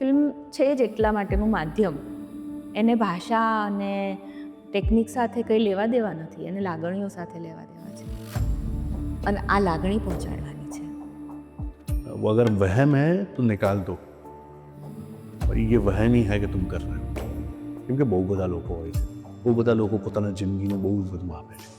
Film છે જ એટલા માટેનું માધ્યમ, એને ભાષા અને ટેકનિક સાથે કંઈ લેવા દેવા નથી, એને લાગણીઓ સાથે લેવા દેવા છે અને આ લાગણી પહોંચાડવાની છે. अगर वहम है तो निकाल दो, पर ये वहम ही है कि तुम कर रहे हो. કેમ કે બહુ બધા લોકો હોય છે, બહુ બધા લોકો પોતાના જિંદગીને બહુ જ બધું આપે છે.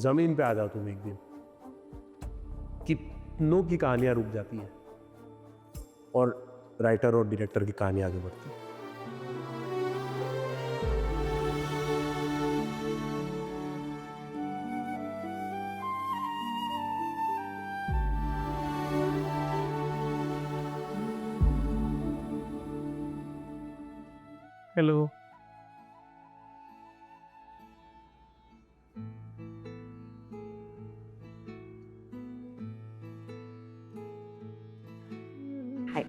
ज़मीन पे आ जाओ तुम एक दिन, कितनों की कहानियां रुक जाती हैं और राइटर और डायरेक्टर की कहानी आगे बढ़ती है. Hello. Hi.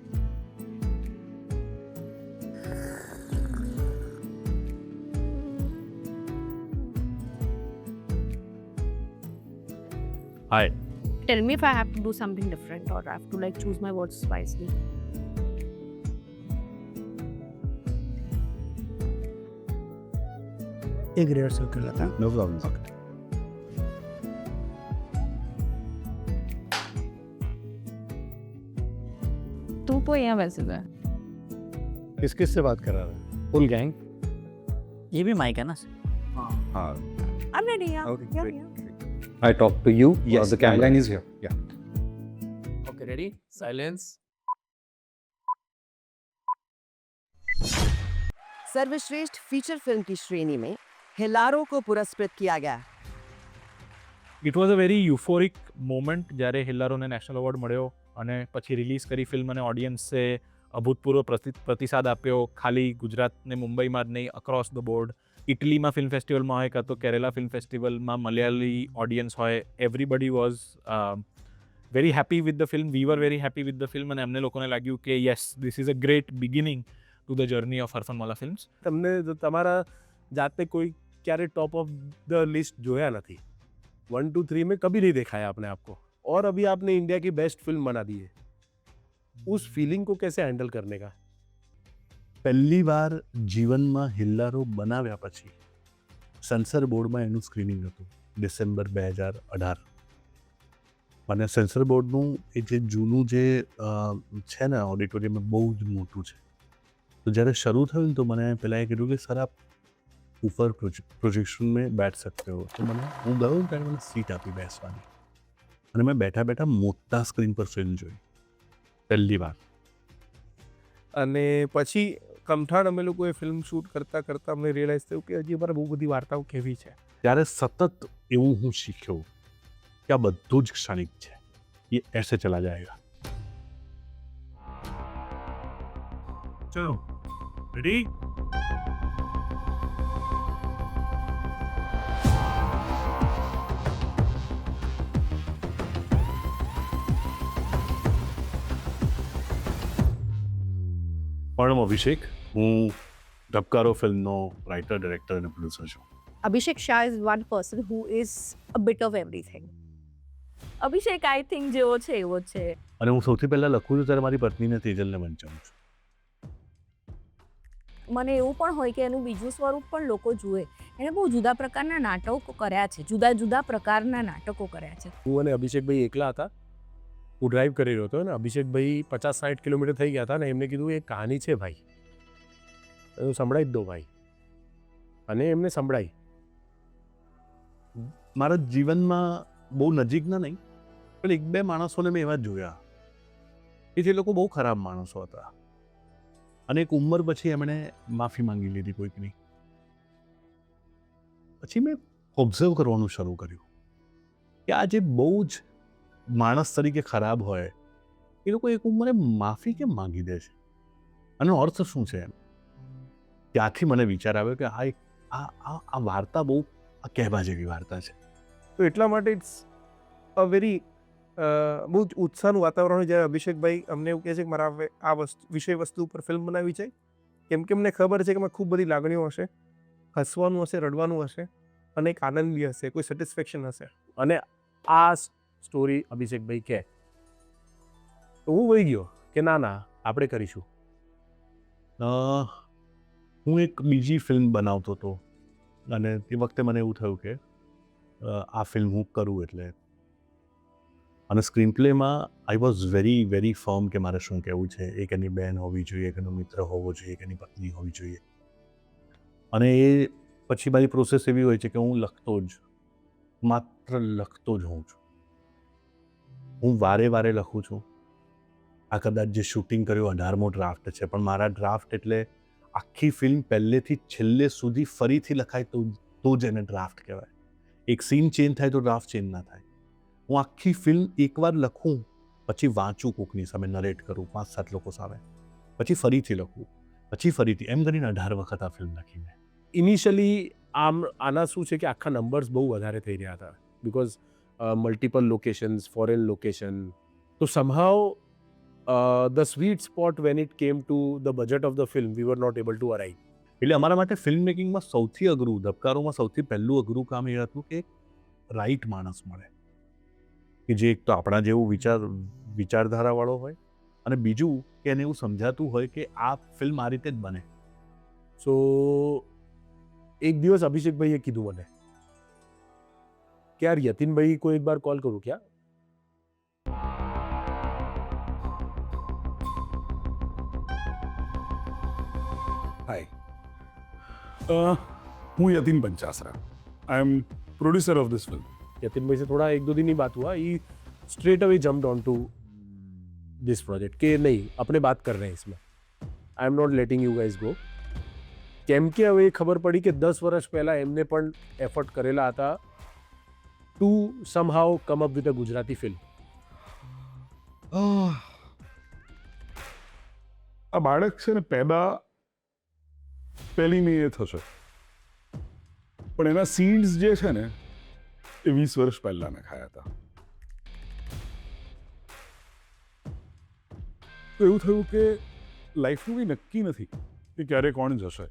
Hi. Tell me if I have to do something different or I have to like choose my words wisely. एक रिहर्सल कर रहा था. No problem. તું તો અહીંયા બેસી ગયો. किस किस से बात कर रहा था? Full gang. ये भी माइक है ना. हाँ. I'm ready. Yeah. Okay, Yeah, great. yeah. I talk to you. Yes, The camera line is here. Yeah. Okay, ready? Silence. सर्वश्रेष्ठ फीचर फिल्म की श्रेणी में हिलारो को पुरस्कृत किया गया. It was a very euphoric moment જ્યારે હિલ્લારોને નેશનલ એવોર્ડ મળ્યો અને પછી રિલીઝ કરી ફિલ્મ અને ઓડિયન્સે અભૂતપૂર્વ પ્રતિસાદ આપ્યો. ખાલી ગુજરાત ને મુંબઈમાં જ નહીં, અક્રોસ ધ બોર્ડ. ઇટલીમાં ફિલ્મ ફેસ્ટિવલમાં હોય કાં તો કેરેલા ફિલ્મ ફેસ્ટિવલમાં મલયાલી ઓડિયન્સ હોય, everybody was very happy with the film. We were very happy with the film અને અમને લોકોને લાગ્યું કે yes, this is a great beginning to the journey of Harfanwala films. તમને તમારા જાતે કોઈ ક્યારે टॉप ऑफ द लिस्ट જોયા નથી. 1 2 3 में कभी नहीं देखा है आपने आपको, और अभी आपने इंडिया की बेस्ट फिल्म बना दी है. उस फीलिंग को कैसे हैंडल करने का? પહેલી વાર જીવનમાં હિલ્લારો બનાવ્યા પછી સેન્સર બોર્ડમાં એનું સ્ક્રીનિંગ હતું ડિસેમ્બર 2018. અને સેન્સર બોર્ડનું એ જે જૂનું જે છે ને ઓડિટોરિયમ એ બહુ જ મોટું છે. તો જ્યારે શરૂ થયું ને તો મને પહેલાં એ કીધું કે સર આપ ઉપર પ્રોજેક્શન में बैठ सकते हो. તો હું ગયો ત્યારે મને સીટ આપી બેસવાની અને મેં બેઠા બેઠા મોટા સ્ક્રીન પર ફિલ્મ જોઈ પહેલી વાર. અને પછી કમઠાણ અમે લોકોએ ફિલ્મ શૂટ કરતાં કરતાં અમને રિયલાઇઝ થયું કે હજી અમારે બહુ બધી વાર્તાઓ કહેવી છે. ત્યારે સતત એવું હું શીખ્યો કે આ બધું જ ક્ષણિક છે, એ ऐसे चला जाएगा. ચલો, રેડી? પણ અભિષેક, હું ધબકારો ફિલ્મનો રાઇટર, ડિરેક્ટર અને પ્રોડ્યુસર છું. Abhishek Shah is one person who is a bit of everything. Abhishek I think જેવો છે એવો જ છે. અને હું સૌથી પહેલાં લખું છું ત્યારે મારી પત્નીને તેજલને વંચાવું છું. મને એવું પણ હોય કે એનું બીજું સ્વરૂપ પણ લોકો જુએ. એણે બહુ જુદા પ્રકારના નાટકો કર્યા છે, જુદા જુદા પ્રકારના નાટકો કર્યા છે. હું અને અભિષેકભાઈ એકલા હતા. હું ડ્રાઈવ કરી રહ્યો હતો ને અભિષેકભાઈ 50-60 કિલોમીટર થઈ ગયા હતા ને એમને કીધું એ કહાની છે ભાઈ, તો સંભળાવી જ દો ભાઈ. અને એમને સંભળાઈ. મારા જીવનમાં બહુ નજીકના નહીં, પણ એક બે માણસોને મેં એવા જ જોયા કે જે લોકો બહુ ખરાબ માણસો હતા, અને એક ઉંમર પછી એમણે માફી માંગી લીધી કોઈકની. પછી મેં ઓબ્ઝર્વ કરવાનું શરૂ કર્યું કે આ જે બહુ જ માણસ તરીકે ખરાબ હોય એ લોકો એક ઉંમરે માફી કેમ માંગી દે છે, આનો અર્થ શું છે એમ. ત્યાંથી મને વિચાર આવ્યો કે આ વાર્તા બહુ કહેવા જેવી વાર્તા છે. તો એટલા માટે ઇટ્સ અ વેરી બહુ જ ઉત્સાહનું વાતાવરણ. જ્યારે અભિષેકભાઈ અમને એવું કહે છે કે મારા આ વિષય વસ્તુ ઉપર ફિલ્મ બનાવી છે, કેમ કે અમને ખબર છે કે એમાં ખૂબ બધી લાગણીઓ હશે, હસવાનું હશે, રડવાનું હશે, અને એક આનંદ બી હશે, કોઈ સેટિસ્ફેક્શન હશે. અને આ સ્ટોરી અભિષેકભાઈ કહે તો હું વહી ગયો કે ના ના આપણે કરીશું. હું એક બીજી ફિલ્મ બનાવતો હતો, અને તે વખતે મને એવું થયું કે આ ફિલ્મ હું કરું એટલે, અને સ્ક્રીન પ્લેમાં I was very very firm કે મારે શું કહેવું છે. એક એની બહેન હોવી જોઈએ, એક એનો મિત્ર હોવો જોઈએ, એક એની પત્ની હોવી જોઈએ. અને એ પછી મારી પ્રોસેસ એવી હોય છે કે હું લખતો જ, માત્ર લખતો જ હોઉં છું. હું વારે વારે લખું છું. આ કદાચ જે શૂટિંગ કર્યું 18મો ડ્રાફ્ટ છે, પણ મારા ડ્રાફ્ટ એટલે આખી ફિલ્મ પહેલેથી છેલ્લે સુધી ફરીથી લખાય તો જ એને ડ્રાફ્ટ કહેવાય. એક સીન ચેન્જ થાય તો ડ્રાફ્ટ ચેન્જ ના થાય. હું આખી ફિલ્મ એકવાર લખું, પછી વાંચું કોકની સામે, નરેટ કરું 5-7 લોકો સામે, પછી ફરીથી લખું, પછી ફરીથી, એમ કરીને 18 વખત આ ફિલ્મ લખી મેં. ઇનિશિયલી આના શું છે કે આખા નંબર્સ બહુ વધારે થઈ રહ્યા હતા, because multiple locations, foreign location. તો somehow the sweet spot when it came to the budget of the film we were not able to arrive. એટલે અમારા માટે ફિલ્મ મેકિંગમાં સૌથી અઘરું, ધબકારોમાં સૌથી પહેલું અઘરું કામ એ હતું કે રાઈટ માણસ મળે, કે જે એક તો આપણા જેવું વિચારધારાવાળો હોય, અને બીજું કે એને એવું સમજાતું હોય કે આ ફિલ્મ આ રીતે જ બને. સો એક દિવસ અભિષેકભાઈએ કીધું મને કે યાર યતિનભાઈ को एक बार कॉल करूँ क्या. हाय, હું Yatin Panchasara. I am producer of this film. Yatin भाई से थोड़ा 1-2 दिन ही बात हुआ, he straight away jumped on to this project કે નહીં આપણે बात कर रहे हैं इसमें, I am not letting you guys go. કેમ કે હવે ખબર પડી કે 10 વર્ષ પહેલાં એમને પણ એફર્ટ કરેલા હતા to somehow come up with a Gujarati film. આ બાળક છે ને પેદા પહેલી મે થશે, પણ એના સીડ્સ જે છે ને એ 20 વર્ષ પહેલા મેં ખાયા હતા. તો એવું થયું કે લાઈફનું કંઈ નક્કી નથી કે ક્યારે કોણ જશે,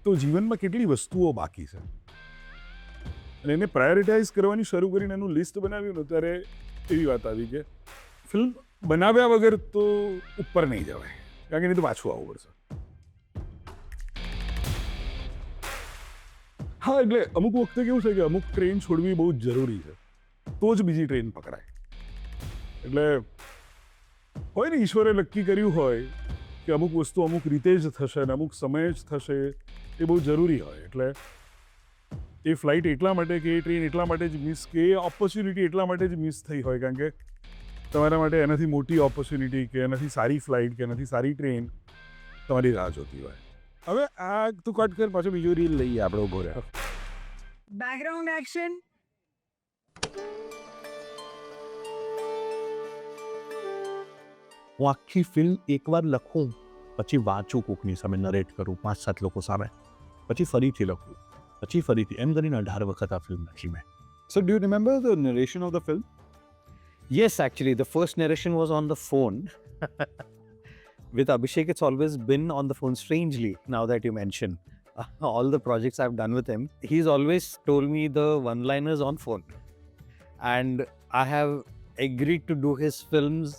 તો જીવનમાં કેટલી વસ્તુઓ બાકી છે, અને એને પ્રાયોરિટાઇઝ કરવાની શરૂ કરીને એનું લિસ્ટ બનાવ્યું ને ત્યારે એવી વાત આવી કે ફિલ્મ બનાવ્યા વગર તો ઉપર નહીં જવાય, કારણ કે નહીં તો પાછું આવવું પડશે. હા, એટલે અમુક વખતે કેવું છે કે અમુક ટ્રેન છોડવી બહુ જ જરૂરી છે, તો જ બીજી ટ્રેન પકડાય. એટલે હોય ને, ઈશ્વરે નક્કી કર્યું હોય કે અમુક વસ્તુ અમુક રીતે જ થશે અને અમુક સમયે જ થશે, એ બહુ જરૂરી હોય. એટલે એ ફ્લાઇટ એટલા માટે કે એ ટ્રેન એટલા માટે જ મિસ, કે એ ઓપોર્ચ્યુનિટી એટલા માટે જ મિસ થઈ હોય, કારણ કે તમારા માટે એનાથી મોટી ઓપોર્ચ્યુનિટી કે એનાથી સારી ફ્લાઇટ કે એનાથી સારી ટ્રેન તમારી રાહ જોતી હોય. હવે આ તું કટ કર, પાછો બીજો રીલ લઈએ આપણે ઉભો રહ્યા. Background action. હું આખી ફિલ્મ એકવાર લખું, પછી વાંચું કોકની સામે, નરેટ કરું 5-7 લોકો સામે, પછી ફરીથી લખું, પછી ફરીથી, એમ કરીને 18 વખત આ ફિલ્મ લખી મેં. So do you remember the narration of the film? Yes, actually, the first narration was on the phone. With Abhishek, it's always been on the phone, strangely, now that you mention. All the projects I've done with him, he's always told me the one-liners on phone. And I have agreed to do his films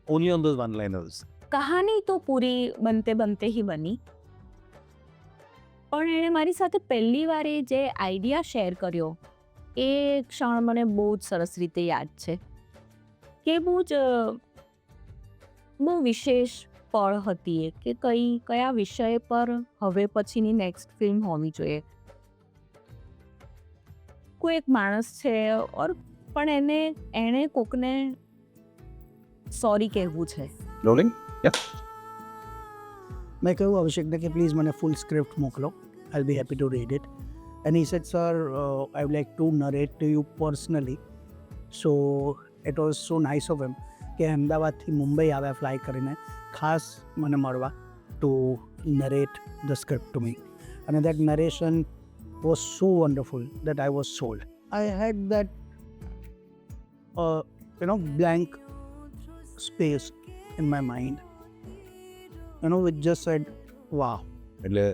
only on those one-liners. કહાની તો પૂરી બનતે બનતે ही બની, પણ એણે મારી સાથે પહેલી વાર એ જે આઈડિયા શેર કર્યો એ ક્ષણ મને બહુ જ સરસ રીતે યાદ છે કે બહુ વિશેષ પળ હતી એ કે કયા વિષય પર હવે પછીની નેક્સ્ટ ફિલ્મ હોવી જોઈએ? કોઈ એક માણસ છે ઓર પણ એણે કોકને સોરી કહેવું છે. Rolling? Yeah. મેં કહ્યું અભિષેકને કે પ્લીઝ મને ફૂલ સ્ક્રિપ્ટ મોકલો, I be happy to read it. And he said sir I would like to narrate to you personally. So it was so nice of એમ કે અમદાવાદથી મુંબઈ આવ્યા ફ્લાય કરીને ખાસ મને મળવા to narrate the script to me. અને that narration was so wonderful that I was sold. I had that blank space in my mind. It just said, wow. એટલે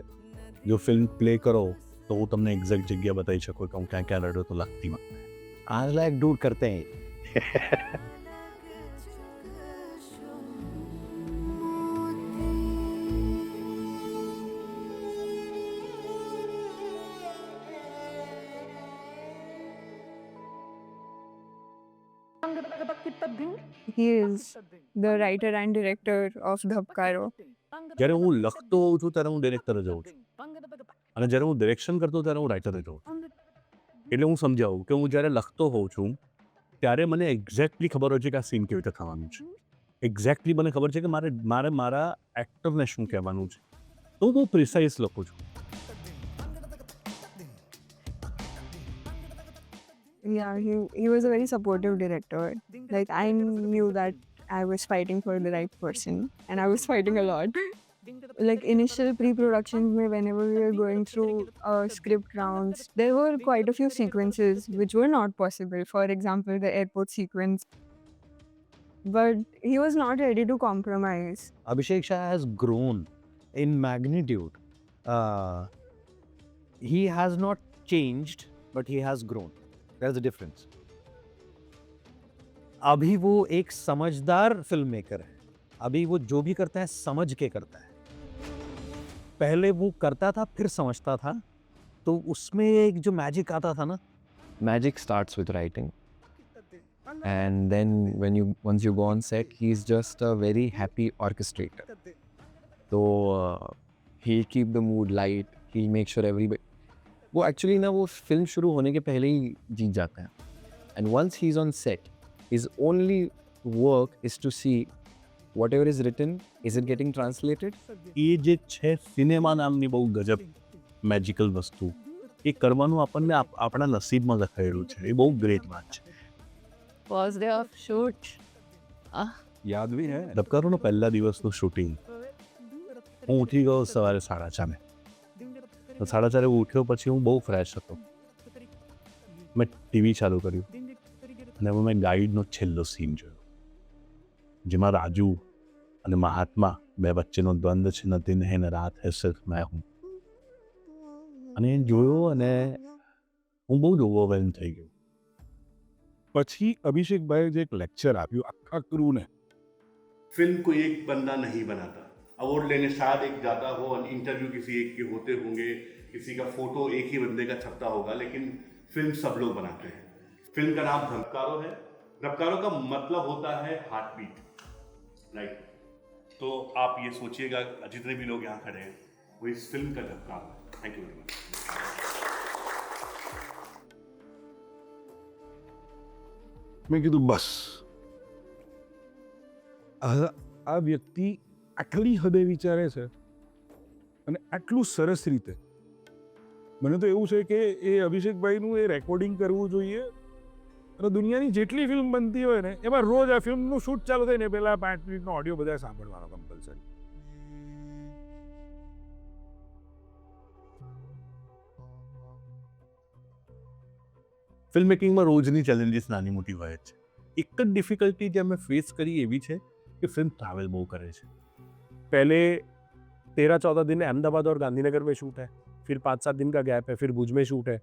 જો ફિલ્મ પ્લે કરો તો હું તમને એક્ઝેક્ટ જગ્યા બતાવી શકું કે હું ક્યાં ક્યાં રડ્યો તો લાગતીમાં. आज लाइक डूड करते हैं. He is the writer and director of Dhabkaro. જ્યારે હું લખતો હોઉં છું ત્યારે હું ડિરેક્ટર જ હોઉં છું, અને જ્યારે હું ડિરેક્શન કરતો ત્યારે હું રાઇટર જ હોઉં છું. એટલે હું સમજાવું કે હું જ્યારે લખતો હોઉં છું ત્યારે મને એક્ઝેક્ટલી ખબર હોય છે કે આ સીન કેવી રીતે થવાનું છે. એક્ઝેક્ટલી મને ખબર છે કે મારે મારા એક્ટરને શું કહેવાનું છે, તો હું બહુ પ્રિસાઇઝ લખું છું. Yeah, he was a very supportive director. Like, I knew that I was fighting for the right person, and I was fighting a lot. Like, initial pre-productions, whenever we were going through script rounds, there were quite a few sequences which were not possible. For example, the airport sequence. But he was not ready to compromise. Abhishek Shah has grown in magnitude. He has not changed, but he has grown. There's a difference. अभी वो एक समझदार film maker है. अभी वो जो भी करता है समझ के करता है. पहले वो करता था फिर समझता था, तो उसमें एक जो मैजिक आता था ना. Magic starts with writing. And then once you go on set, he's just a very happy orchestrator. So he'll keep the mood light. He'll make sure everybody. वो एक्चुअली ना वो फिल्म शुरू होने के पहले ही जीत जाता है. And once he is on set, his only work is to see whatever is written, is it getting translated? એ જે છે સિનેમા નામની બહુ ગજબ મેજિકલ વસ્તુ, એ કરવાનું આપણને આપણા નસીબમાં લખાયેલું છે. એ બહુ ગ્રેટ વાત છે. ફર્સ્ટ ડે ઓફ શૂટ, याद भी है. ધબકારોનો પહેલા દિવસનું શૂટિંગ, હું ઉઠી ગયો સવારે 4:30. તો 4:30 ઉઠ્યો પછી હું બહુ ફ્રેશ હતો. મેં ટીવી ચાલુ કર્યું અને એમાં મેં ગાઈડનો છેલ્લો સીન જોયો, જેમાં રાજુ અને મહાત્મા બે વચ્ચેનો દ્વંદ્વ છે. નદીન હે ન રાત હે સિર્ફ મેં હું. અને એ જોયો અને હું બહુ જ ઓવરવેલ્મ થઈ ગયો. પછી અભિષેકભાઈએ જે એક લેક્ચર આપ્યું આખા ક્રૂને. फिल्म को एक बंदा नहीं बनाता. अवार्ड लेने शायद एक जाता हो और इंटरव्यू किसी एक के होते होंगे, किसी का फोटो एक ही बंदे का छपता होगा, लेकिन फिल्म सब लोग बनाते हैं. फिल्म का नाम धबकारो है. धबकारो का मतलब होता है हार्ट बीट, राइट? तो आप ये सोचिएगा जितने भी लोग यहाँ खड़े हैं वो इस फिल्म का धबकारो है. Thank you very much. મેં કીધું બસ, આ વ્યક્તિ આટલી હદે વિચારે છે અને આટલું સરસ રીતે. મને તો એવું છે કે એ અભિષેકભાઈનું એ રેકોર્ડિંગ કરવું જોઈએ અને દુનિયાની જેટલી ફિલ્મ બનતી હોય ને એમાં રોજ આ ફિલ્મનું શૂટ ચાલુ થાય ને પહેલા 5 મિનિટનો ઓડિયો બધા સાંભળવાનો કમ્પલસરી. ફિલ્મ મેકિંગમાં રોજની ચેલેન્જીસ નાની મોટી હોય જ છે. એક જ ડિફિકલ્ટી જે અમે ફેસ કરી એવી છે कि फिल्म ट्रैवल बहुत करे छे. पहले 13-14 दिन अहमदाबाद और गांधीनगर में शूट है, फिर 5-7 दिन का गैप है, फिर भुज में शूट है,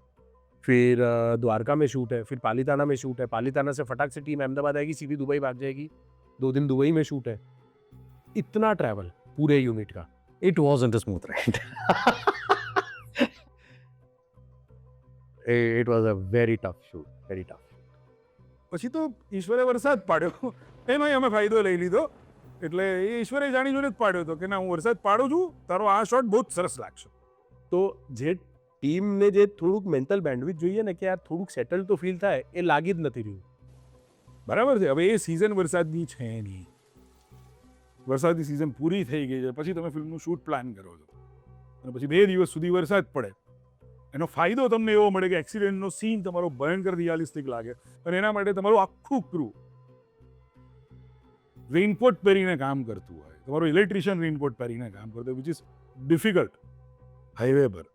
फिर द्वारका में शूट है, फिर पालीताना में शूट है. पालीताना से फटाक से टीम अहमदाबाद आएगी, सीधी दुबई भाग जाएगी. 2 दिन दुबई में शूट है. इतना ट्रैवल पूरे यूनिट का. It wasn't a smooth ride. It was a very tough shoot, very tough. પછી તો ઈશ્વરે વરસાદ પાડ્યો, એમાંય અમે ફાયદો લઈ લીધો. એટલે એ ઈશ્વરે જાણી જોઈને જ પાડ્યો હતો કે ના હું વરસાદ પાડું છું, તારો આ શોટ બહુ જ સરસ લાગશે. તો જે ટીમને જે થોડુંક મેન્ટલ બેન્ડવિથ જોઈએ ને કે યાર થોડુંક સેટલ તો ફીલ થાય, એ લાગી જ નથી રહ્યું. બરાબર છે. હવે એ સિઝન વરસાદની છે નહીં, વરસાદની સિઝન પૂરી થઈ ગઈ છે, પછી તમે ફિલ્મનું શૂટ પ્લાન કરો છો અને પછી 2 દિવસ સુધી વરસાદ પડે. એનો ફાયદો તમને એવો મળે કે એક્સિડન્ટનો સીન તમારો ભયંકર રિયાલિસ્ટિક લાગે અને એના માટે તમારું આખું ક્રૂ રેઇનકોટ પહેરીને કામ કરતું હોય, તમારો ઇલેક્ટ્રિશિયન રેઇનકોટ પહેરીને કામ કરતો હોય, વિચ ઇઝ ડિફિકલ્ટ હાઈવે પર.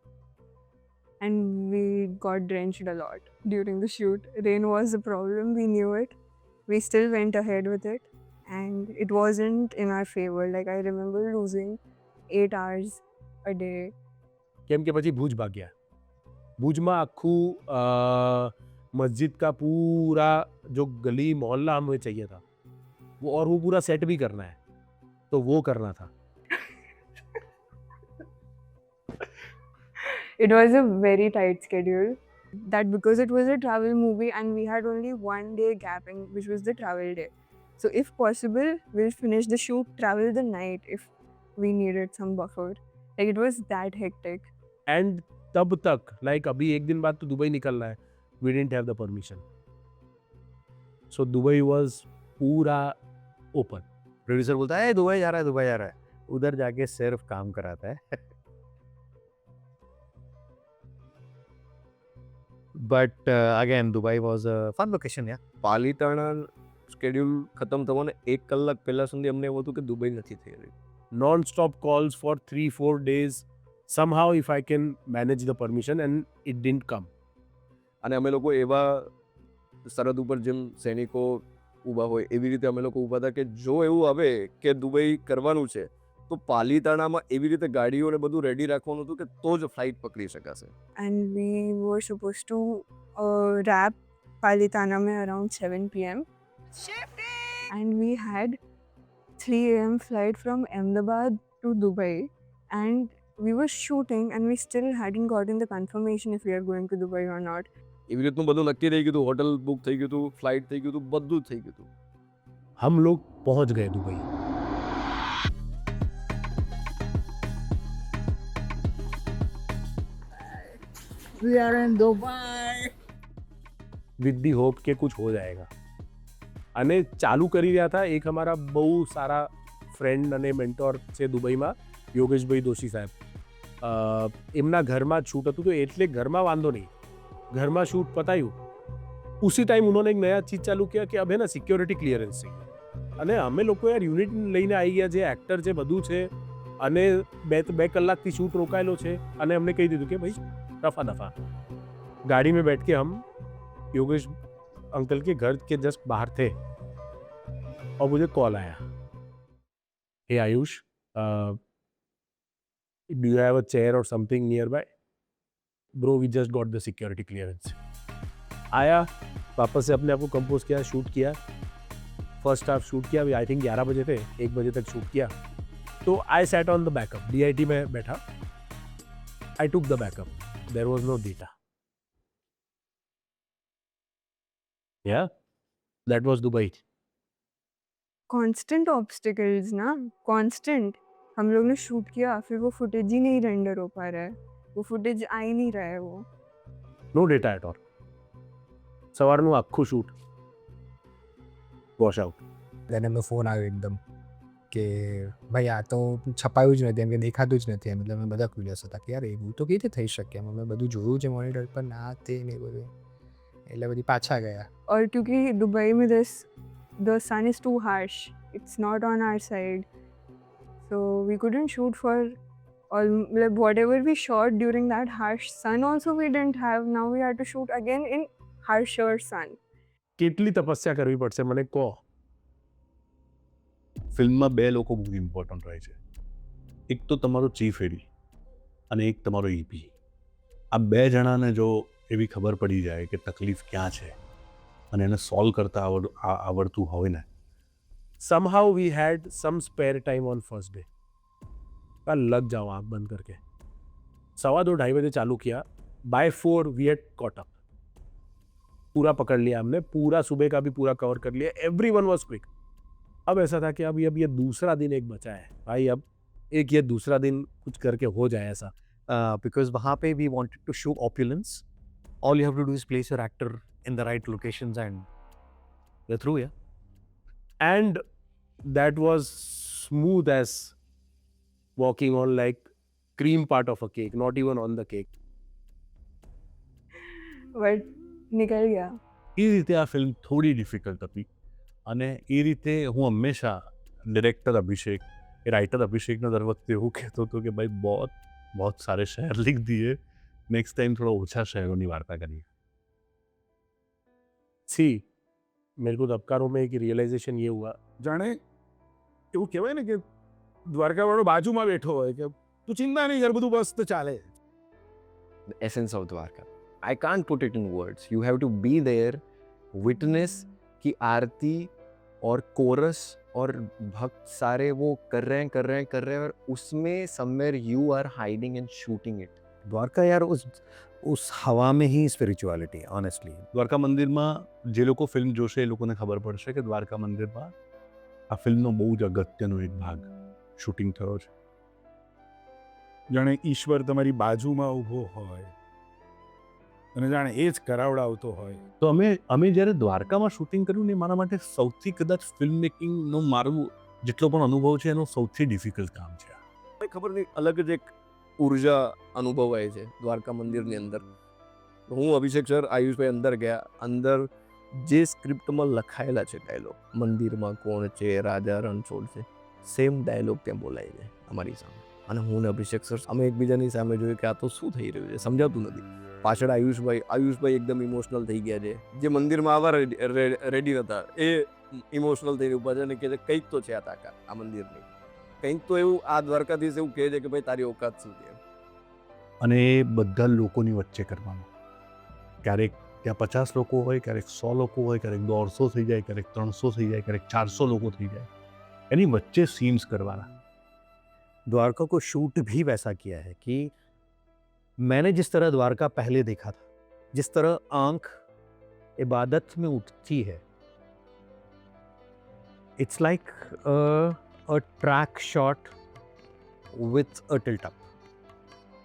And we got drenched a lot during the shoot. Rain was the problem, we knew it. We still went ahead with it, and it wasn't in our favor. Like, I remember losing 8 hours a day. કેમ કે પછી ભુજ ભાગ્યા. ભુજમાં આખું मस्जिद का पूरा जो गली मोहल्ला हमें चाहिए था वो, और वो पूरा सेट भी करना है, तो वो करना था. It was a very tight schedule. That because it was a travel movie and we had only 1 day gap, which was the travel day. So if possible, we'll finish the shoot, travel the night if we needed some buffer. Like, it was that hectic. And तब तक like अभी एक दिन बाद तो Dubai निकलना है, we didn't have the permission, so Dubai was पूरा ओपन. प्रोड्यूसर बोलता है दुबई जा रहा है, दुबई जा रहा है, उधर जाके सिर्फ काम कराता है. But again, Dubai was a fun location, yeah. Palitana schedule ખતમ થવાને 1 કલાક પહેલા સુધી અમને એવું હતું કે દુબઈ નથી થઈ રહી. Non stop calls for 3-4 days. Somehow if I can manage the permission, and it didn't come. અને અમે લોકો એવા સરહદ ઉપર જેમ સૈનિકો ઊભા હોય એવી રીતે અમે લોકો ઊભા હતા કે જો એવું આવે કે દુબઈ કરવાનું છે તો પાલીતાણામાં એવી રીતે ગાડીઓ ને બધું રેડી રાખવાનું હતું કે તો જ ફ્લાઇટ પકડી શકાશે. And we were supposed to wrap Palitana mein around 7 p.m. And we had 3 a.m. flight from Ahmedabad to Dubai, and we were shooting and we still hadn't gotten the confirmation if we are going to Dubai or not. એવી રીતનું બધું નક્કી થઈ ગયું હતું, hotel book થઈ ગયું હતું, ફ્લાઇટ થઈ ગયું હતું, બધું જ થઈ ગયું હતું. हम लोग पहुंच गए Dubai. We are in Dubai. With the hope કે કુછ હો જાયેગા. અને ચાલુ કરી રહ્યા હતા એક અમારા બહુ સારા ફ્રેન્ડ અને મેન્ટોર છે દુબઈમાં, યોગેશભાઈ દોશી સાહેબ. એમના ઘરમાં જ શૂટ હતું, તો એટલે ઘરમાં વાંધો નહીં, ઘરમાં શૂટ પતાયું. उसी टाइम उन्होंने एक नया चीज चालू किया कि अब है ना સિક્યોરિટી ક્લિયરન્સ चाहिए. અને અમે લોકો યાર યુનિટ લઈને આવી ગયા, જે એક્ટર છે બધું છે, અને 2 કલાકથી શૂટ રોકાયેલો છે, અને અમને કહી દીધું કે ભાઈ रफा दफा. गाड़ी में बैठ के हम योगेश अंकल के घर के जस्ट बाहर थे और मुझे कॉल आया, hey Ayush, do you have a chair or something nearby? Bro we just got the security clearance. आया, वापस से अपने आप को कंपोज किया, शूट किया. फर्स्ट हाफ शूट किया, आई थिंक 11 बजे थे, 1 बजे तक शूट किया. तो I sat on the backup, DIT में बैठा, I took the backup. There was no data. Yeah, that was Dubai. Constant obstacles ना, constant. हम लोग ने शूट किया, फिर वो फुटेज ही नहीं रेंडर हो पा रहा है, वो फुटेज आ ही नहीं रहा है वो. No data at all. સવારનું આખું શૂટ વોશ આઉટ. દેન એમનો ફોન આવ્યો એકદમ કે ભાઈ આ તો છપાયું જ નથી, એમ કે દેખાતું જ નથી. એમ એટલે અમે બધા ક્યુરિયસ હતા કે યાર એવું તો કેવી રીતે થઈ શકે, એમ અમે બધું જોયું છે મોનિટર પર, ના તે ને બધું, એટલે બધી પાછા ગયા. और क्योंकि दुबई में the sun is too harsh, it's not on our side, so we couldn't shoot for all, like whatever we shot during that harsh sun also we didn't have. Now we had to shoot again in harsher sun. કેટલી તપસ્યા કરવી પડશે મને કહો. ફિલ્મમાં 2 લોકો બહુ important રહે છે. એક તો તમારો ચીફ એડી અને એક તમારો EP. આ 2 જણાને જો એવી ખબર પડી જાય કે તકલીફ ક્યાં છે અને એને સોલ્વ કરતા આવડતું હોય ને. somehow we had some spare time on first day. लग जाओ आँख बंद करके. 2:15 बजे चालू किया, bye 4 we had caught up. पूरा पकड़ लिया हमने, पूरा सुबह का भी पूरा कवर कर लिया. Everyone was quick. अब ऐसा था कि अब ये दूसरा दिन एक बचा है भाई, अब एक ये दूसरा दिन कुछ करके हो जाए ऐसा. Because वहाँ पे we wanted to show opulence. All you have to do is place your actor in the right locations and we're through, yeah. And that was smooth as walking on like cream part of a cake, not even on the cake. But निकल गया. એ રીતે આ film થોડી difficult હતી અને એ રીતે હું હંમેશા ડિરેક્ટર અભિષેક કે રાઇટર અભિષેકને દર વખતે એવું કહેતો હતો કે ભાઈ बहुत सारे शहर लिख दिए, नेक्स्ट टाइम थोड़ा ઓછા શહેરોની વાર્તા કરીએ. See, मेरे को तबकारों में एक रियलाइजेशन ये हुआ, જાણે એવું કહેવાય ને કે દ્વારકાવાળો બાજુમાં બેઠો હોય કે તું ચિંતા નહીં કર, બધું મસ્ત ચાલે. The essence of Dwarka. I can't put it in words. You have to be there, witness कि आरती और कोरस और भक्त सारे वो कर रहे हैं और उसमें somewhere you are hiding and shooting it. Dwarka યાર उस हवा में ही स्पिरिचुअलिटी ऑनेस्टली. દ્વારકા મંદિરમાં જે લોકો ફિલ્મ જોશે એ લોકોને ખબર પડશે કે દ્વારકા મંદિરમાં આ ફિલ્મનો બહુ જ અગત્યનો એક ભાગ શૂટિંગ થયો છે. જાણે ઈશ્વર તમારી બાજુમાં ઊભો હોય અને જાણે એ જ કરાવડાવતો હોય. તો અમે જ્યારે દ્વારકામાં શૂટિંગ કર્યું ને મારા માટે સૌથી કદાચ ફિલ્મ મેકિંગનો મારું જેટલો પણ અનુભવ છે એનો સૌથી ડિફિકલ્ટ કામ છે. ખબર નહીં, અલગ જ એક ઉર્જા અનુભવાય છે દ્વારકા મંદિરની અંદર. હું અભિષેક સર, આયુષભાઈ અંદર ગયા, અંદર જે સ્ક્રિપ્ટમાં લખાયેલા છે ડાયલોગ, મંદિરમાં કોણ છે, રાજા રણછોડ છે, સેમ ડાયલોગ ત્યાં બોલાય છે અમારી સામે. અને હું ને અભિષેક સર અમે એકબીજાની સામે જોયું કે આ તો શું થઈ રહ્યું છે, સમજાતું નથી. પાછળ આયુષભાઈ એકદમ ઇમોશનલ થઈ ગયા છે, જે મંદિરમાં આવવા રેડી નહોતા એ ઇમોશનલ થઈને ઊભા છે અને કહે છે કંઈક તો છે આ તાકાત આ મંદિરની, કંઈક તો એવું આ દ્વારકાધીશ એવું કહે છે કે ભાઈ તારી ઓકાત શું છે. અને એ બધા લોકોની વચ્ચે કરવાનું. ક્યારેક ત્યાં 50 લોકો હોય, ક્યારેક 100 લોકો હોય, ક્યારેક 150 થઈ જાય, ક્યારેક 300 થઈ જાય, ક્યારેક 400 લોકો થઈ જાય. એની વચ્ચે સીન્स करवाना. द्वारका को शूट भी वैसा किया है कि मैंने जिस तरह द्वारका पहले देखा था, जिस तरह आंख इबादत में उठती है, it's like a track shot with a tilt up.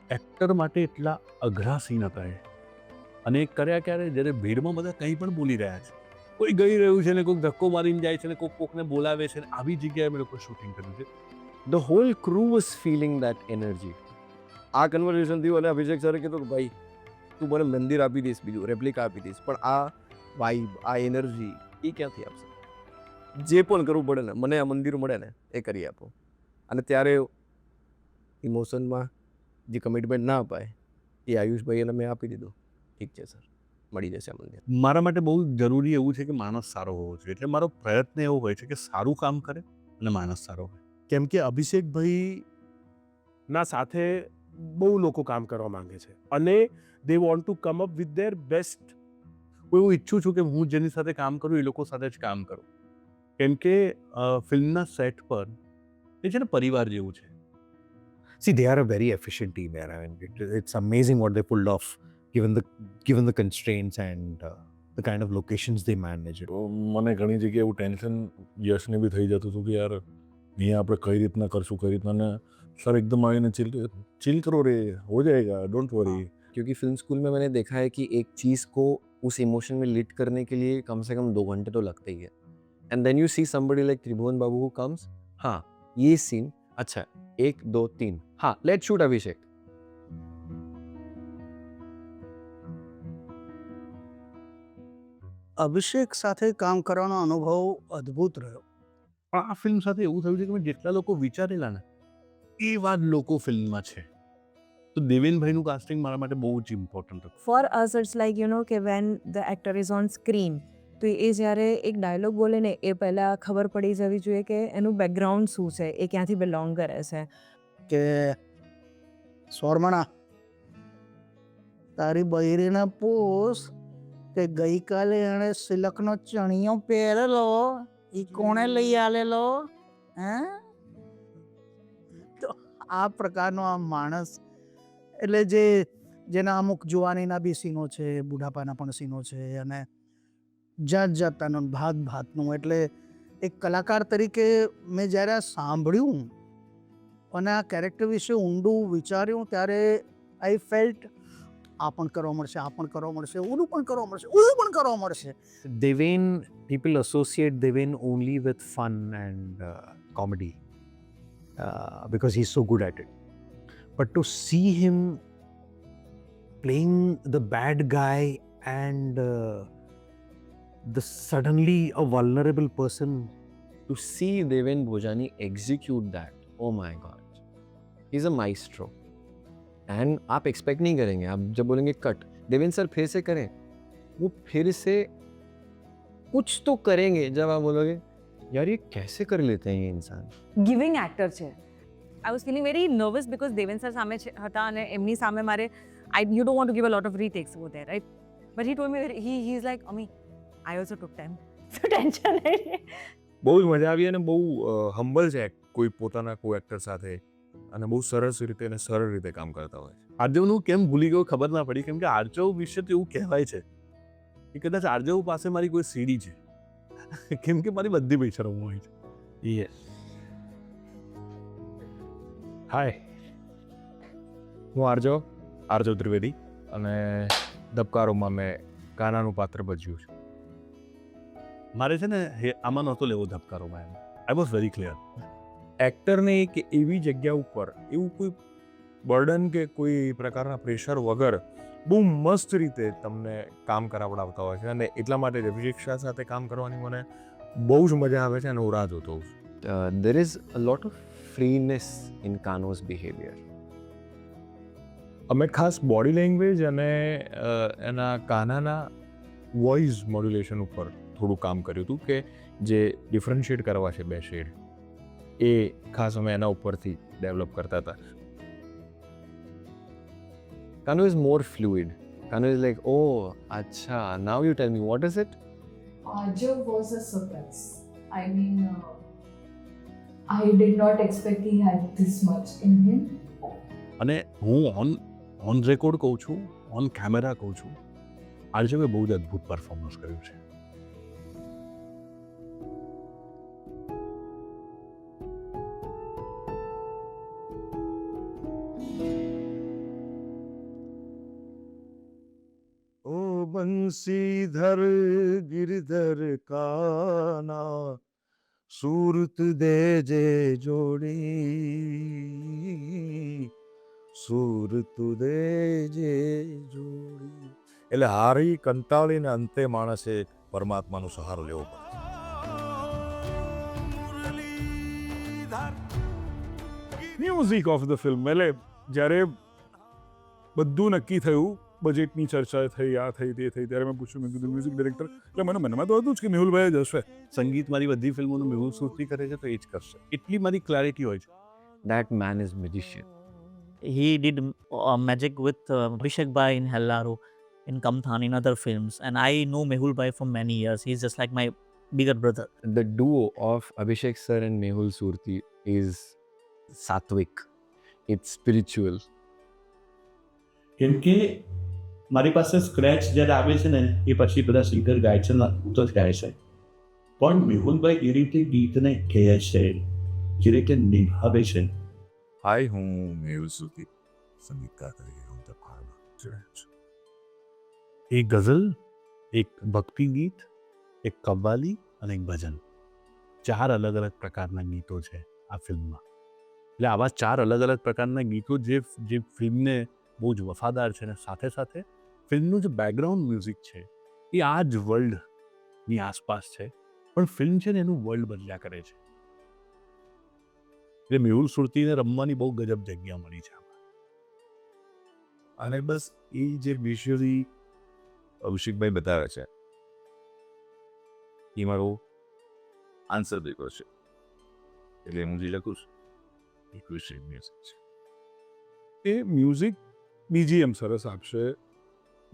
Actor માટે એટલા અઘરા સીન હતા એ. અને કર્યા ક્યારે જ્યારે ભીડમાં બધા કંઈ પણ બોલી રહ્યા છે, કોઈ ગઈ રહ્યું છે ને કોઈક ધક્કો મારીને જાય છે ને કોકને બોલાવે છે ને આવી જગ્યાએ અમે લોકો શૂટિંગ કર્યું છે. The whole crew was feeling that energy. આ કન્વર્ઝેશન થયું અને અભિષેક સરે કીધું કે ભાઈ તું મને મંદિર આપી દઈશ, બીજું રેપ્લિકા આપી દઈશ, પણ આ વાઇબ, આ એનર્જી એ ક્યાંથી આપશે? જે પણ કરવું પડે ને, મને આ મંદિર મળે ને એ કરી આપો. અને ત્યારે ઇમોશનમાં જે કમિટમેન્ટ ના અપાય એ આયુષભાઈને મેં આપી દીધું. ઠીક છે સર, મળી જશે આ મંદિર. મારા માટે બહુ જરૂરી એવું છે કે માણસ સારો હોવો જોઈએ. એટલે મારો પ્રયત્ન એવો હોય છે કે સારું કામ કરે અને માણસ સારો હોય. કેમ કે અભિષેકભાઈ ના સાથે બહુ લોકો કામ કરવા માંગે છે અને they want to come up with their best. હું એવું ઈચ્છું છું કે હું જેની સાથે કામ કરું એ લોકો સાથે જ કામ કરું. કેમ કે ફિલ્મના સેટ પર એ છે ને પરિવાર જેવું છે. See, they are a very efficient team here. I mean, it's amazing what they pulled off, given the constraints and the kind of locations they manage. મને ઘણી જગ્યાએ એવું ટેન્શન યશને બી થઈ જતું હતું કે યાર અહીંયા આપણે કઈ રીતના કરશું, કઈ રીતના. ને સર एकदम आए चिल करो रे, हो जाएगा, डोंट वरी. क्योंकि फिल्म स्कूल में मैंने देखा है कि एक चीज़ को उस इमोशन में लिट करने के लिए कम से कम 2 घंटे तो लगते ही है. And then you see somebody like Tribhuvan Babu who comes, हाँ ये सीन अच्छा 1 2 3, हाँ लेट्स शूट अभिषेक. અભિષેક સાથે કામ કરવાનો અનુભવ અદ્ભુત રહ્યો. પણ આ ફિલ્મ સાથે એવું થયું છે કે મેં જેટલા લોકો વિચારેલા ને એવા જ લોકો ફિલ્મમાં છે. તો દેવેનભાઈનું કાસ્ટિંગ મારા માટે બહુ જ ઇમ્પોર્ટન્ટ હતું. For us it's like you know કે when the actor is on screen, તો એ જ્યારે એક ડાયલોગ બોલે ને એ પહેલાં ખબર પડી જવી જોઈએ કે એનું બેકગ્રાઉન્ડ શું છે, એ ક્યાંથી બિલોંગ કરે છે. કે સ્વર્મણા તારી બૈરીને પૂછ કે ગઈકાલે એણે સિલકનો ચણિયો પહેરેલો એ કોણે લઈ આલેલો. હે તો આ પ્રકારનો આ માણસ એટલે જેના અમુક જુવાનીના બી સીનો છે, બુઢાપાના પણ સીનો છે અને જાત જાતનું ભાતનું. એટલે એક કલાકાર તરીકે મેં જ્યારે આ સાંભળ્યું અને આ કેરેક્ટર વિશે ઊંડું વિચાર્યું ત્યારે આઈ ફેલ્ટ આ પણ કરવા મળશે, આ પણ કરવા મળશે, ઓલું પણ કરવા મળશે, ઓલું પણ કરવા મળશે. Deven, people associate Deven only with fun and comedy because he's so good at it. But to see him playing the bad guy and the suddenly a vulnerable person, To see Deven Bhojani execute that, oh my God, he's a maestro. And आप expect नहीं करेंगे, आप जब बोलेंगे cut, Deven sir फिर से करें, वो फिर से कुछ तो करेंगे. जब आप बोलोगे यार ये कैसे कर लेते हैं ये इंसान. ગિવિંગ એક્ટર છે. I was feeling very nervous because Deven sir સામે હતા અને એમની સામે મારે you don't want to give a lot of retakes over there, right? But he told me he is like Ami I also took time, so tension નહીં. બહુ જ મજા આવી અને બહુ હમ્બલ છે કોઈ પોતાના કો એક્ટર સાથે અને બહુ સરસ રીતે અને સરળ રીતે કામ કરતા હોય છે. આર્જવનું કેમ ભૂલી ગયો ખબર ના પડી, કેમ કે આર્જવ વિશે તો એવું કહેવાય છે કે કદાચ આર્જવ પાસે મારી કોઈ સીડી છે, કેમ કે મારી બધી પૈસા હોય છે. યસ. હાય, હું આર્જવ ત્રિવેદી અને ધબકારોમાં મેં કાનાનું પાત્ર ભજવ્યું છે. મારે છે ને આમાં નહોતો લેવો ધબકારોમાં, એમ આઈ વોઝ વેરી ક્લિયર. એક્ટરને એક એવી જગ્યા ઉપર એવું કોઈ બર્ડન કે કોઈ પ્રકારના પ્રેશર વગર બહુ મસ્ત રીતે તમને કામ કરાવડાવતા હોય છે અને એટલા માટે જ અભિષેક શાહ સાથે કામ કરવાની મને બહુ જ મજા આવે છે અને હું રાહ જોતો હોઉં છું. There is a lot of freeness in Kano's behavior. અમે ખાસ બોડી લેંગ્વેજ અને એના કાનાના વોઇસ મોડ્યુલેશન ઉપર થોડું કામ કર્યું હતું કે જે ડિફરન્શિએટ કરવા છે બે શેડ, એ ખાસ અમે એના ઉપરથી ડેવલપ કરતા હતા. Kano is more fluid. Kano is like, oh, acha, now you tell me, what is it? Arjav was a surprise. I mean, I did not expect he had this much in him. અને હું on record કહું છું, on camera કહું છું, આર્જવે બહુ જ અદ્ભુત performance કર્યું છે. बंसीधर गिरधर काना सूरत दे जे जोड़ी सूरत दे जे जोड़ी. એટલે હારી કંટાળીને અંતે માણસે પરમાત્માનો સહારો લેવો પડે. મ્યુઝિક ઓફ ધ ફિલ્મ, એટલે જ્યારે બધું નક્કી થયું, બજેટની ચર્ચા થઈ, આ થઈ, તે થઈ, ત્યારે મેં પૂછ્યું, મેં કીધું મ્યુઝિક ડિરેક્ટર, એટલે મને મનમાં તો હતું જ કે મેહુલભાઈ જ હશે. સંગીત મારી બધી ફિલ્મોનું મેહુલ સુરતી કરે છે તો એ જ કરશે, એટલી મારી ક્લેરિટી હોય છે. That man is magician. He did magic with Abhishek Bhai in Hellaro, in Kamthan, in other films. And I know Mehul Bhai for many years. He's just like my bigger brother. The duo of Abhishek sir and Mehul Surti is sattvic. It's spiritual. કેમ કે મારી પાસે scratch જ્યારે આવે છે ને એ પછી બધા સિંગર ગાય છે ને હું તો જ ગાય છે, પણ મેહુલભાઈ એ રીતે ગીતને કહે છે, જે રીતે નિભાવે છે. હાય, હું મેહુલ સુરતી, સંગીતકાર તરીકે હું ધબકારમાં જોડાયો છું. એક ગઝલ, એક ભક્તિ ગીત, એક કવ્વાલી અને એક ભજન, 4 અલગ અલગ પ્રકારના ગીતો છે આ ફિલ્મમાં. એટલે આવા 4 અલગ અલગ પ્રકારના ગીતો જે ફિલ્મને બહુ જ વફાદાર છે અને સાથે સાથે ફિલ્મનું જે બેકગ્રાઉન્ડ મ્યુઝિક છે એ આ જ વર્લ્ડની આસપાસ છે, પણ ફિલ્મ છે ને એનું વર્લ્ડ બદલ્યા કરે છે. એટલે મેહુલ સુરતીને રમવાની બહુ ગજબ જગ્યા મળી છે આમાં. અને બસ એ જે વિઝ્યુઅલી અભિષેકભાઈ બતાવે છે એ મારો આન્સર દેખો છે. એટલે હું જે લખું છું એ ક્વેશ્ચન મ્યુઝિક છે. એ મ્યુઝિક બીજીએમ સરસ આપશે,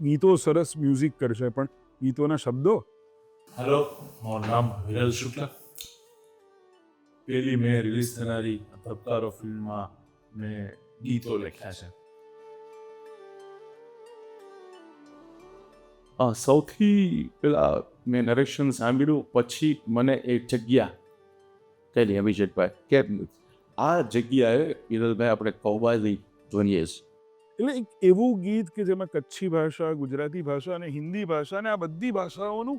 ગીતો સરસ મ્યુઝિક કરશે, પણ ગીતોના શબ્દો. હેલો, મારું નામ વિરલ શુક્લા. પેલી મેં રિલીઝ થનારી ધબકારો ફિલ્મમાં મેં ગીતો લખ્યા છે. સૌથી પહેલાં મેં નરેશન સાંભળ્યું, પછી મને એ જગ્યા કંઈ નહીં અભિષેકભાઈ કે આ જગ્યાએ હિરલભાઈ આપણે કૌબાજી જોઈએ છે. એટલે એક એવું ગીત કે જેમાં કચ્છી ભાષા, ગુજરાતી ભાષા અને હિન્દી ભાષા અને આ બધી ભાષાઓનું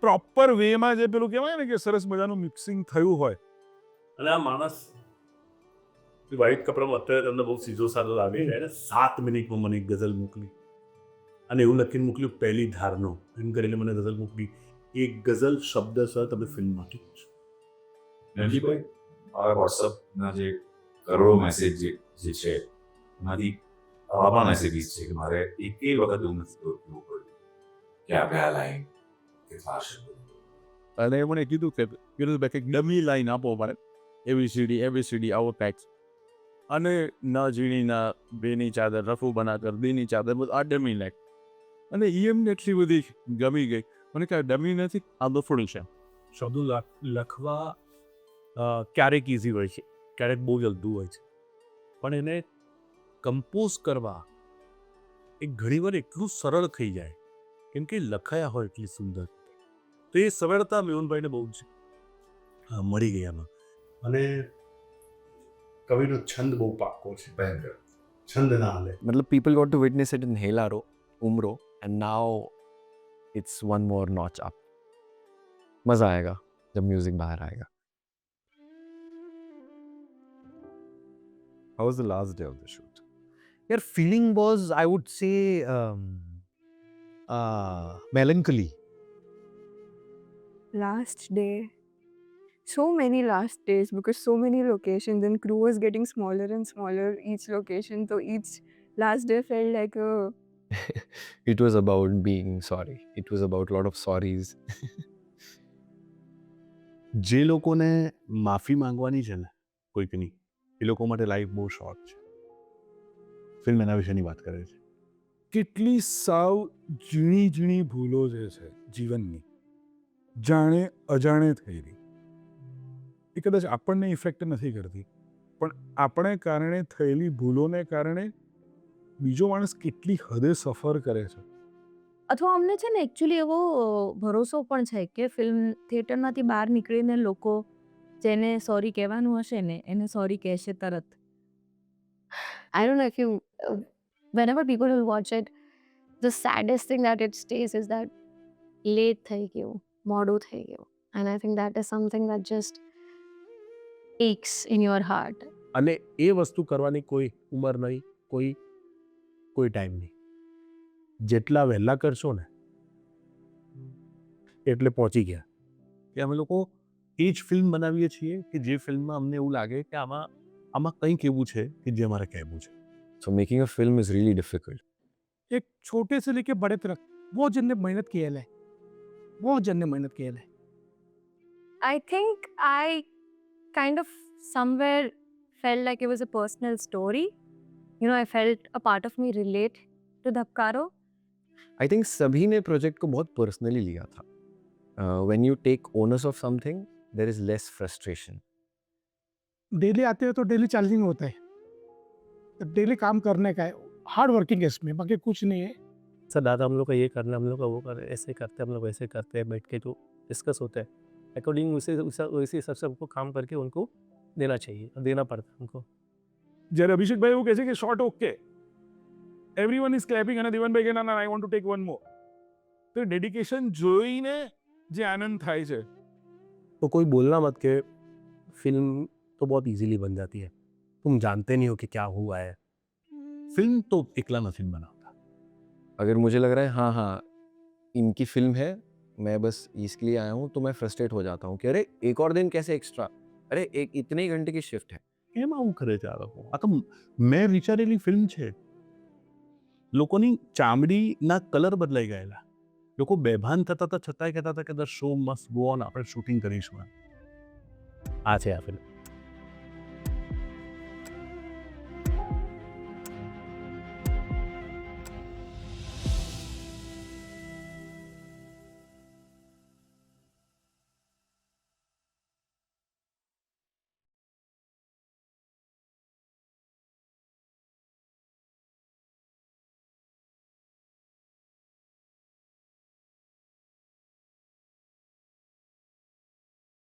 પ્રોપર વેમાં જે પેલું કહેવાય ને કે સરસ મજાનું મિક્સિંગ થયું હોય. અને આ માણસ વ્હાઈટ કપડામાં અત્યારે તમને બહુ સીધો સાધો લાગે એને 7 મિનિટમાં મને એક ગઝલ મોકલી અને એવું લખીને મોકલ્યું પહેલી ધારનો એમ કરીને મને ગઝલ મોકલી. એક ગઝલ શબ્દસર તમે ફિલ્મમાં કીધું છે. રણજીતભાઈ આ વોટ્સઅપના જે કરોડો મેસેજ જે છે એમાંથી આવા મેસેજીસ છે કે મારે એકેય વખત એવું નથી જોવું પડ્યું કે આપણે આ લાઈન કે થશે. અને મને કીધું કે હિરલભાઈ કંઈક ડમી લાઈન આપો મારે એબીસીડી આવો ટેક્સ અને ના ઝીણી ના બેની ચાદર રફુ બના કર દીની ચાદર બધું આ ડમી લાઈન અને એમને એટલી બધી ગમી ગઈ. મને કાંઈ ડમી નથી, આ બફડું છે. શબ્દો લખવા ક્યારેક ઇઝી હોય છે, ક્યારેક બહુ જલ્દું હોય છે, પણ એને કમ્પોઝ કરવા એ ઘણીવાર એટલું સરળ થઈ જાય કેમ કે લખાયા હોય એટલી સુંદર. તો એ સરળતા મેહુલભાઈને બહુ જ મળી ગઈ આમાં. અને કવિનો છંદ બહુ પાક્કો છે, ભયંકર છંદ ના હાલે. मतलब people got to witness it in Helaro, Umro, and now it's one more notch up. मजा आएगा जब म्यूजिक बाहर आएगा. How was the last day of the shoot? Your feeling was, I would say, melancholy. Last day. So many last days because so many locations and crew was getting smaller and smaller each location. So each last day felt like a. It was about being sorry. It was about a lot of sorries. જે લોકોને માફી માંગવાની છે ને કોઈકની, એ લોકો માટે life બહુ short છે. Film એના વિશેની વાત કરે છે. કેટલી સાવ ઝીણી ઝીણી ભૂલો જે છે જીવનની, જાણે અજાણે થયેલી, એ કદાચ આપણને ઇફેક્ટ નથી કરતી, પણ આપણે કારણે થયેલી ભૂલોને કારણે બીજો માણસ કેટલી હદે સફર કરે છે. અથવા અમને છે ને એકચ્યુઅલી એવો ભરોસો પણ છે કે ફિલ્મ થિયેટરમાંથી બહાર નીકળીને લોકો જેને સોરી કહેવાનું હશે ને એને સોરી કહેશે તરત. I don't know if you, whenever people will watch it, the saddest thing that it stays is that late થઈ ગયું, મોડું થઈ ગયું. And I think that is something that just aches in your heart. અને એ વસ્તુ કરવાની કોઈ ઉંમર નહીં, કોઈ ટાઈમ નહીં. જેટલા વહેલા કરશો ને એટલે પહોંચી ગયા. કે અમે લોકો એ જ ફિલ્મ બનાવીએ છીએ કે જે ફિલ્મમાં અમને એવું લાગે કે આમાં કંઈક એવું છે કે જે અમારે કહેવું છે. So making a film is really difficult. एक छोटे से लेके बड़े तक वो जन ने मेहनत की है, I think I kind of somewhere felt like it was a personal story. You know, I felt a part of me relate to Dhapkaro. I think सभी ने प्रोजेक्ट को बहुत पर्सनली लिया था. When you take onus of something, there is less frustration. Daily आते हैं तो daily challenging होता है, तो डेली काम करने का है, हार्ड वर्किंग है इसमें, बाकी कुछ नहीं है. सर दादा हम लोग का ये करना, हम लोग का वो कर, ऐसे करते हैं, हम लोग वैसे करते हैं, बैठ के जो डिस्कस होता है अकॉर्डिंग उसी हिसाब से हमको काम करके उनको देना चाहिए, देना पड़ता है हमको. જ્યારે અભિષેકભાઈ એવું કહે છે કે short okay, everyone is clapping અને દેવનભાઈ કે ના I want to take one more, તો ડેડિકેશન જોઈને જે આનંદ થાય છે. तो कोई बोलना मत कि फिल्म तो बहुत इजीली बन जाती है, तुम जानते नहीं हो कि क्या हुआ है. फिल्म तो एकला नहीं बनाता. अगर मुझे लग रहा है हाँ इनकी फिल्म है, मैं बस इसके लिए आया हूँ, तो मैं फ्रस्ट्रेट हो जाता हूँ कि अरे एक और दिन कैसे एक्स्ट्रा, अरे एक इतने ही घंटे की शिफ्ट है. કેમ આવું કરે છે આ લોકો? આ તો મેં વિચારેલી ફિલ્મ છે. લોકોની ચામડીના કલર બદલાઈ ગયેલા, લોકો બેભાન થતા હતા છતાંય કહેતા હતા કે the show must go on, આપણે શૂટિંગ કરીશું. આ છે આ ફિલ્મ.